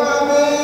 Kami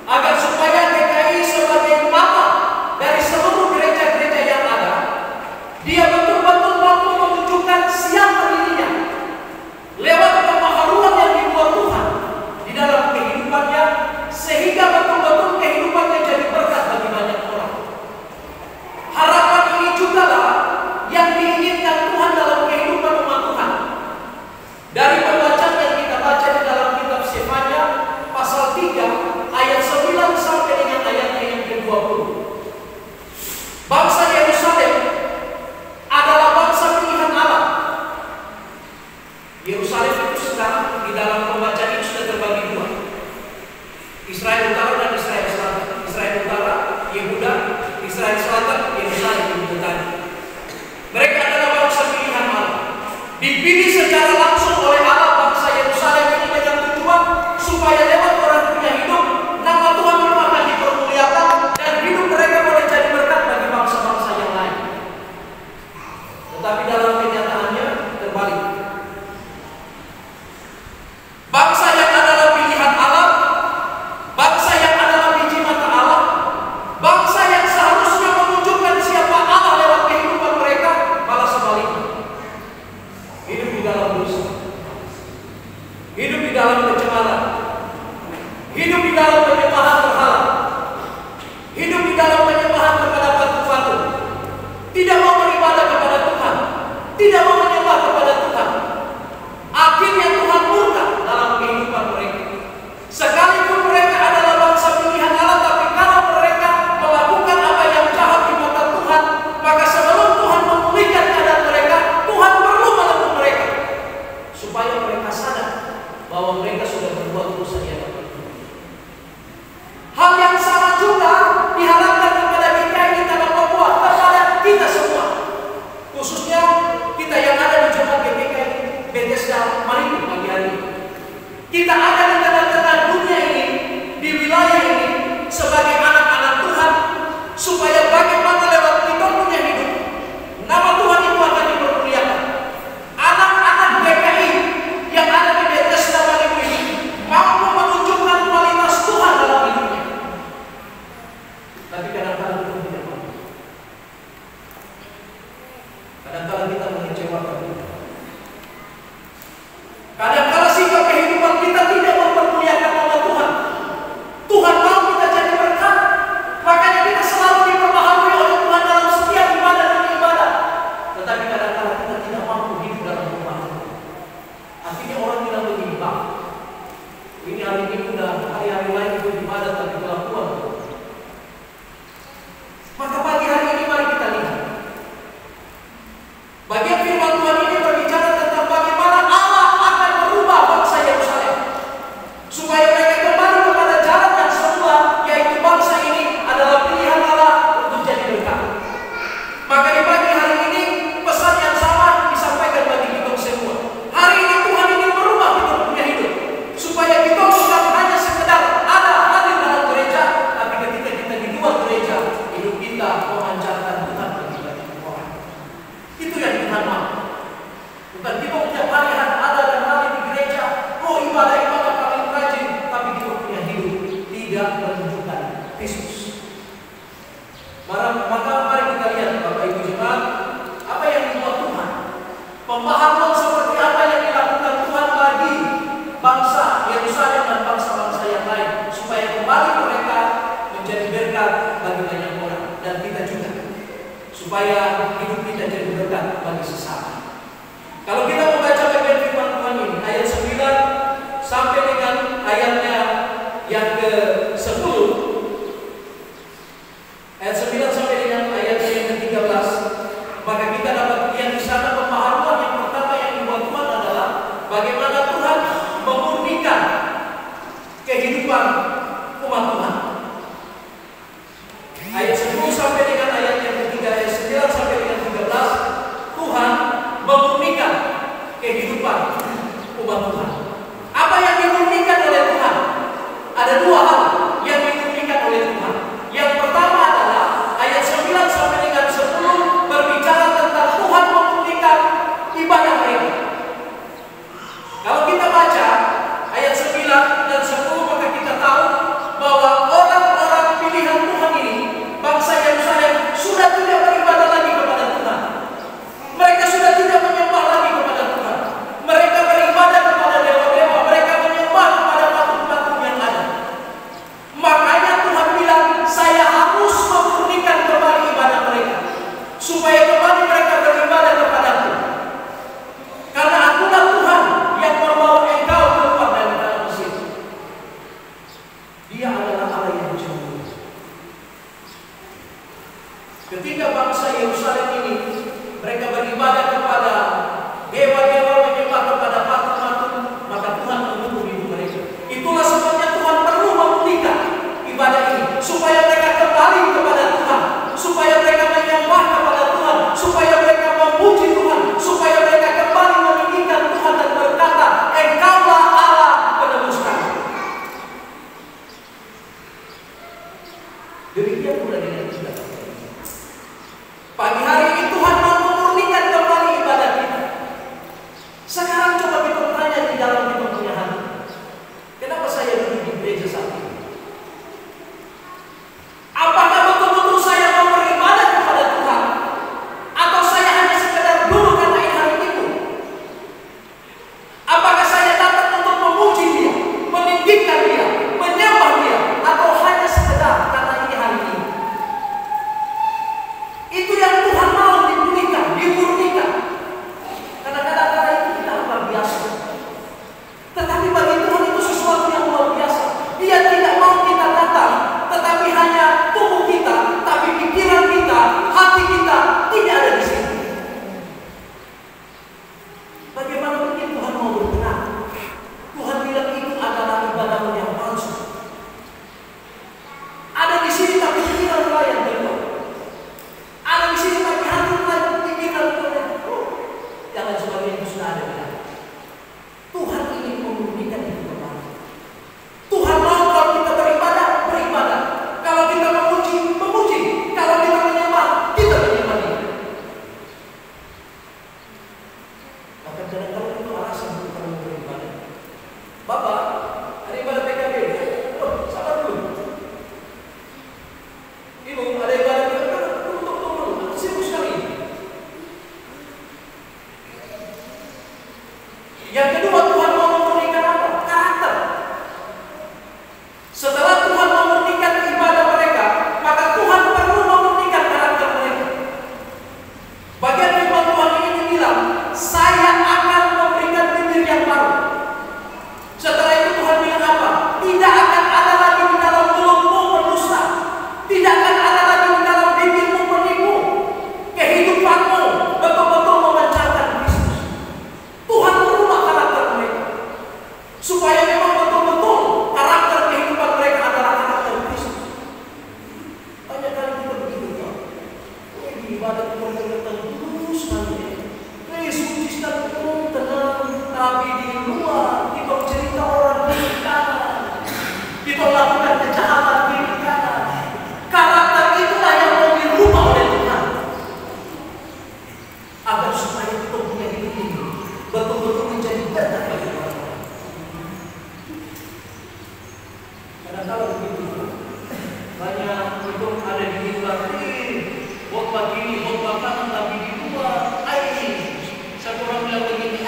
Agar supaya GKI sebagai mata dari seluruh supaya hidup kita jadi berkat bagi sesama. Kalau kita membaca bagian firman Tuhan ini, ayat 9 sampai dengan ayatnya yang ke-10, ayat 9 sampai dengan ayatnya yang ke-13, maka kita dapat lihat di sana pemahaman yang pertama yang dibuat Tuhan adalah bagaimana Tuhan memurnikan kehidupan umat Tuhan. Ayat 10 sampai dengan ayat yang ketiga, ayat 9 sampai dengan 13, Tuhan memurnikan kehidupan umat Tuhan. Apa yang dimurnikan oleh Tuhan? Ada dua hal yang dimurnikan oleh Tuhan. Yang pertama adalah ayat 9 sampai dengan 10 berbicara tentang Tuhan memurnikan ibadah mereka. Kalau kita baca ayat 9 dan 10, maka kita tahu bahwa orang-orang pilihan Tuhan ini, bangsa Yerusalem, sudah tidak beribadah lagi kepada Tuhan. Mereka sudah tidak menyembah lagi kepada Tuhan. Mereka beribadah kepada dewa-dewa. Mereka menyembah kepada patung-patung yang ada. Makanya Tuhan bilang, saya harus memurnikan kembali ibadah mereka, supaya kembali mereka beribadah kepadaku. Karena akulah Tuhan yang membawa engkau keluar dari tanah Mesir. Dia adalah Allah yang cemburu. Ketika bangsa Yerusalem ini mereka beribadah kepada dewa-dewa, menyembah kepada patung-patung, maka Tuhan mengutuk hidup mereka. Itulah sebabnya Tuhan perlu memulihkan ibadah ini, supaya mereka kembali kepada Tuhan, supaya mereka menyembah kepada Tuhan, supaya mereka memuji Tuhan, supaya mereka kembali meninggikan Tuhan dan berkata, Engkaulah Allah penebus kami. Demikian pula dengan kita. Pagi hari ini Tuhan mau memurnikan kembali ibadah kita. Sekarang coba kita tanya di dalam kita punya hati, kenapa saya duduk di gereja saat ini? Apakah betul-betul saya mau beribadah kepada Tuhan, atau saya hanya sekedar duduk karena ini hari Minggu? Apakah saya datang untuk memuji Dia, meninggikan Dia, menyembah Dia, atau hanya sekedar karena ini hari Minggu? Itu yang Tuhan mau dipulihkan, dimurnikan. Kadang-kadang itu kita luar biasa, tetapi bagi Tuhan itu sesuatu yang luar biasa. Dia tidak mau kita datang, tetapi hanya tubuh kita, tapi pikiran kita, hati kita tidak ada di sini. Bagaimana mungkin Tuhan mau berkenan? Tuhan bilang itu adalah ibadahmu yang palsu. Ada di sini tapi pikiran lain keluar. Ada di sini tapi hati lain, pikiran lain. Jangan sebagainya itu sudah ada. Tuhan ingin memurnikan itu kembali. Tuhan mau kalau kita beribadah, beribadah. Kalau kita memuji, memuji. Kalau kita menyembah, kita menyembah Dia. Bahkan kadang-kadang itu alasan untuk kita beribadah. Bapak, ada ibadah PKB. Oh, sabar dulu. Ibu, ada ibadah PKB. Tunggu. Sibuk sekali. Yang kedua, Tuhan mau memurnikan apa? Karakter. Setelah Tuhan memurnikan ibadah mereka, maka Tuhan perlu memurnikan karakter mereka. Bagian firman Tuhan ini dibilang, saya akan memberikan bibir yang baru. Setelah itu Tuhan bilang apa? Tidak akan ada lagi di dalam mulutmu berdusta. Tidak akan ada lagi di dalam bibirmu menipu. Kehidupanmu betul-betul memancarkan Kristus. Tuhan merubah karakter mereka, supaya memang betul-betul karakter kehidupan mereka adalah karakter Kristus. Banyak kali kita begitu, Pak. Di ibadah kita terus nanti, Yesus tenang, tapi di luar kita cerita orang kiri kanan, kita lakukan kejahatan kiri kanan. Karakter itulah yang mau dirubah oleh Tuhan, agar supaya kita punya hidup ini betul-betul menjadi berkat bagi orang lain. Kadang-kadang begitu, banyak itu ada di luar, khotbah kiri, khotbah kanan, tapi di luar, satu orang bilang begini,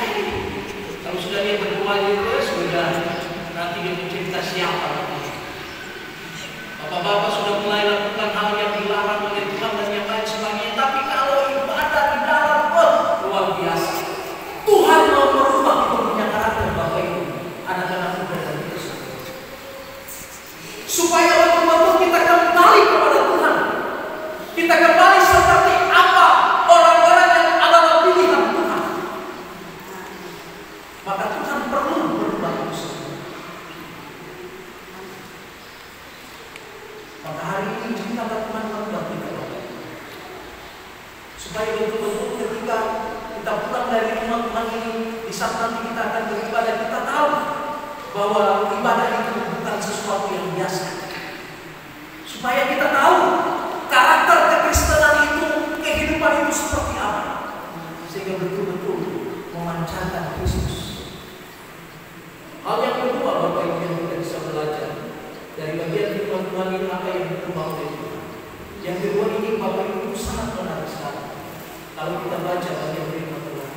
kalau sudah dia berdua itu sudah nanti dia cerita siapa. Bapak-bapak sudah mulai lakukan hal yang dilarang oleh Tuhan dan yang lain sebagainya, tapi Maka hari ini izinkanlah Tuhan membuat kita, supaya betul-betul ketika kita pulang dari rumah Tuhan ini, di saat nanti kita akan beribadah, kita tahu bahwa ibadah itu bukan sesuatu yang biasa. Supaya kita tahu karakter kekristenan itu, kehidupan itu seperti apa, sehingga betul-betul memancarkan Kristus. Hal yang kedua, Bapak Ibu, yang kita bisa belajar dari bagian firman Tuhan ini, apa yang berubah oleh Tuhan. Yang kedua ini, Bapak Ibu, itu sangat menarik sekali kalau kita baca bagian firman Tuhan.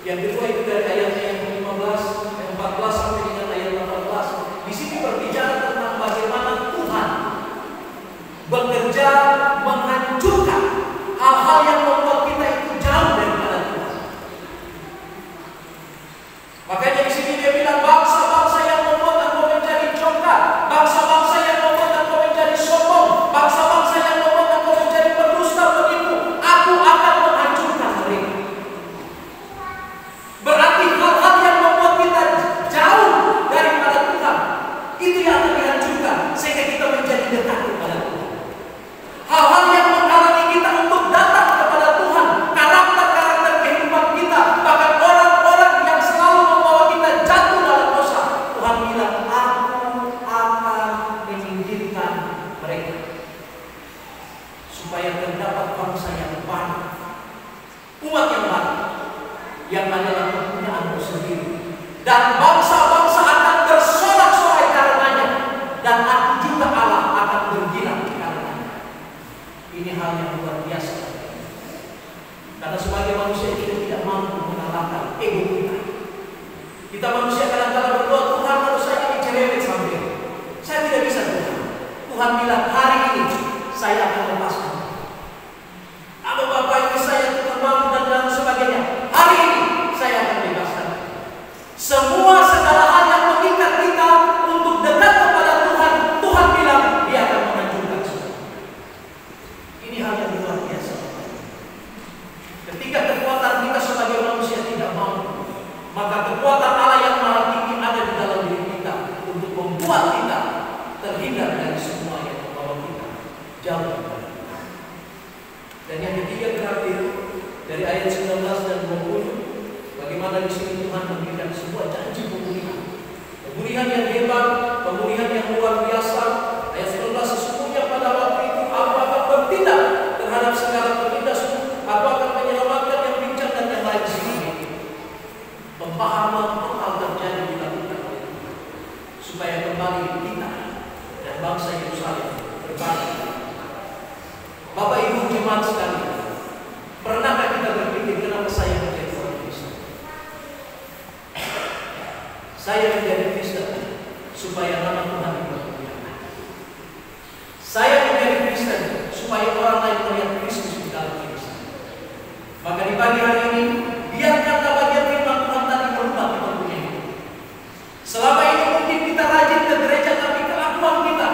Yang kedua itu dari ayatnya yang 15, yang 14 sampai dengan ayat 18. Di sini berbicara tentang bagaimana Tuhan bekerja menghancurkan hal-hal yang membuat kita itu jauh daripada Tuhan. Makanya di sini dia bilang, bangsa-bangsa yang membuat engkau menjadi congkak, bangsa-bangsa yang membuat engkau menjadi sombong, bangsa-bangsa yang membuat engkau menjadi pendusta, penipu, aku akan menghancurkan mereka. Berarti hal-hal yang membuat kita jauh daripada Tuhan, itu yang akan dihancurkan sehingga kita menjadi dekat kepada Tuhan. Hal-hal yang menghalangi kita untuk datang kepada Tuhan, karakter-karakter kehidupan kita, bahkan orang-orang yang selalu membawa kita jatuh dalam dosa, Tuhan bilang, aku akan menyingkirkan mereka, supaya terdapat bangsa yang baru, umat yang baru, yang adalah kepunyaanmu sendiri, dan bangsa-bangsa akan bersorak-sorai karenanya, dan aku juga Allah akan bergilang karenanya. Ini hal yang luar biasa, karena sebagai manusia kita tidak mampu mengalahkan ego kita. Kita manusia kadang-kadang berdoa, Tuhan harus saya dicerewet sampai, saya tidak bisa Tuhan. Tuhan bilang, hari ini saya akan lepaskan. Apa Bapak ini saya Tuhan mampu dan sebagainya. Hari ini saya akan bebaskan. Semua segala hal yang mengikat kita untuk dekat kepada Tuhan, Tuhan bilang dia akan menghancurkan semua. Ini hal yang luar biasa. Ketika kekuatan kita sebagai manusia tidak mampu, maka kekuatan Allah yang maha tinggi ada di dalam diri kita untuk membuat kita terhindar dari semua yang membawa kita jauh dari Tuhan. Dan yang ketiga terakhir, dari ayat 19 dan 20, bagaimana di sini Tuhan memberikan sebuah janji pemulihan. Pemulihan yang hebat, pemulihan yang luar biasa. Ayat 19, sesungguhnya pada waktu itu aku akan bertindak terhadap segala penindas, aku akan menyelamatkan yang pincang dan yang lain sebagainya. Pemahaman total terjadi dilakukan oleh Tuhan, supaya kembali kita dan bangsa Yerusalem berbalik. Bapak Ibu jemaat sekalian, pernahkah kita berpikir kenapa saya menjadi orang Kristen? Saya menjadi Kristen supaya nama Tuhan dipermuliakan. Saya menjadi Kristen supaya orang lain melihat Kristus di dalam diri saya. Maka di pagi hari ini, biarkanlah bagian firman Tuhan tadi merubah kita punya hidup. Selama ini mungkin kita rajin ke gereja, tapi kelakuan kita,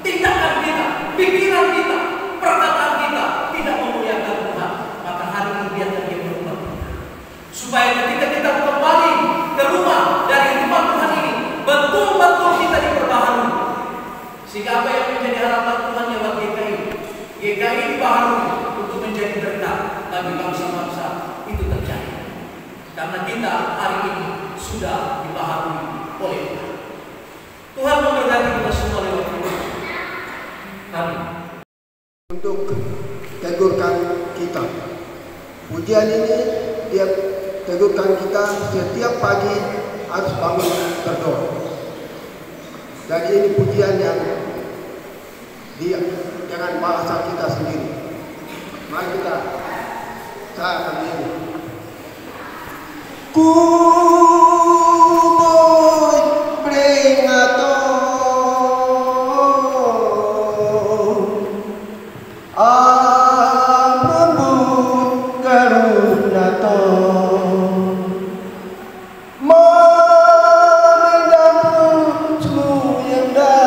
tindakan kita, pikiran kita, perkataan kita tidak memuliakan Tuhan. Maka hari ini biarkan dia merubah kita, supaya ketika kita kembali ke rumah dari rumah Tuhan ini, betul-betul kita diperbaharui. Sehingga apa yang menjadi harapan Tuhan ya buat GKI, GKI dibaharui untuk menjadi berkat bagi bangsa-bangsa itu terjadi. Karena kita hari ini sudah dibaharui oleh Tuhan. Tuhan memberkati kita semua lewat firman. Amin. Untuk tegurkan kita, pujian ini dia tegurkan kita setiap pagi harus bangun berdoa. Dan ini pujian yang dia dengan bahasa kita sendiri. Mari saya akan nyanyi. Ku beringato Amrambut karunato Marindamu semuyanda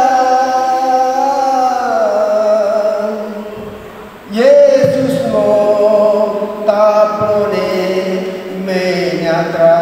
Yesus mo taprone menyatra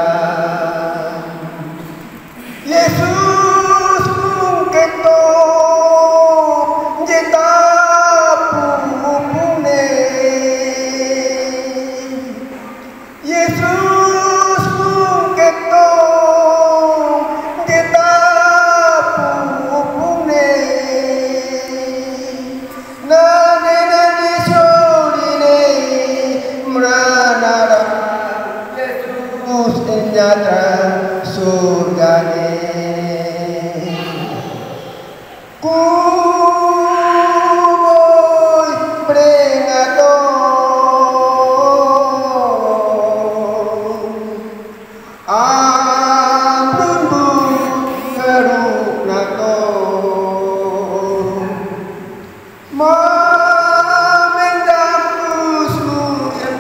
memendam yang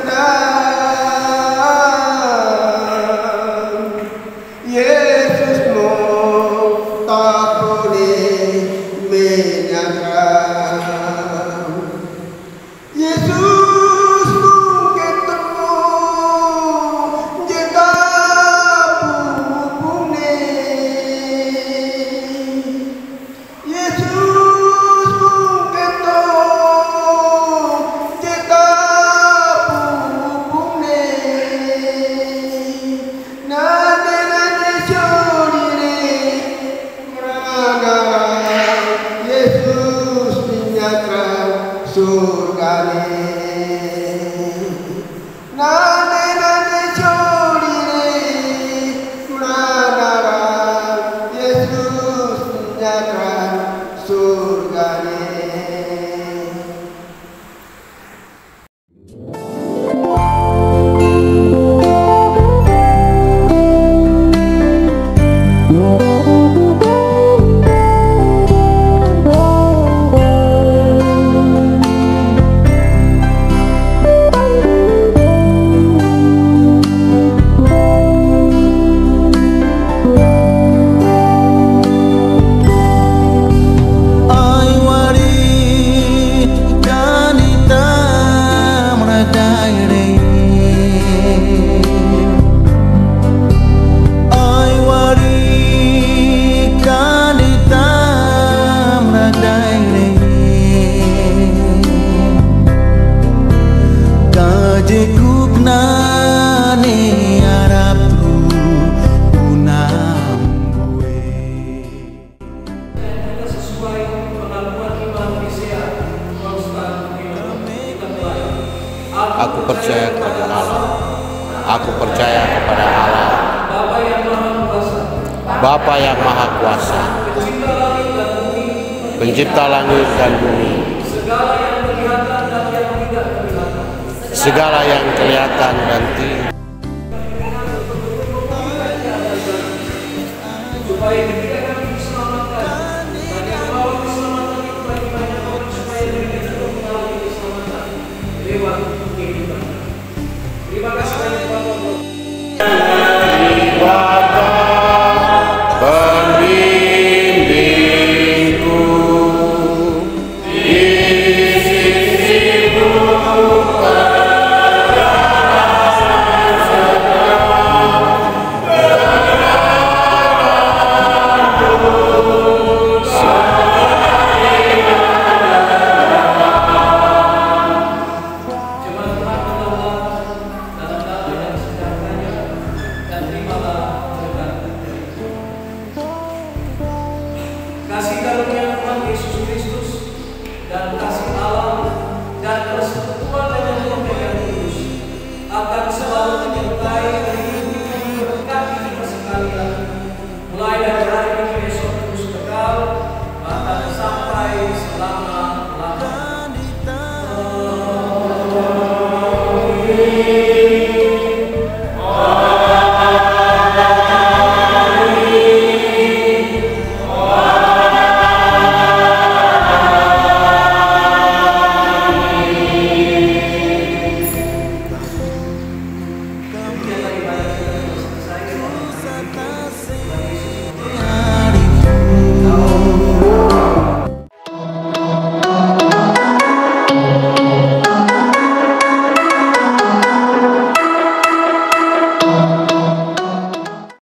Yesusmu tak boleh menyangkal. Yesusmu ketemu jika bubune. Yesusmu ketemu jika bubune. Nade jodire merana Yesus dinyatakan surgane. Nade jodire merana Yesus dinyatakan surgane. Aku percaya kepada Allah. Aku percaya kepada Allah, Bapa yang Maha Kuasa, Pencipta langit dan bumi, segala yang kelihatan dan tidak. Supaya ketika kami diselamatkan, banyak membawa keselamatan itu bagi banyak orang, supaya mereka juga mengalami keselamatan lewat kehidupan. Terima kasih banyak Bapak. Pembimbingku di sisimu, kasih karunia Tuhan Yesus Kristus dan kasih Allah dan persekutuan dengan Roh yang Kudus akan selalu menyertai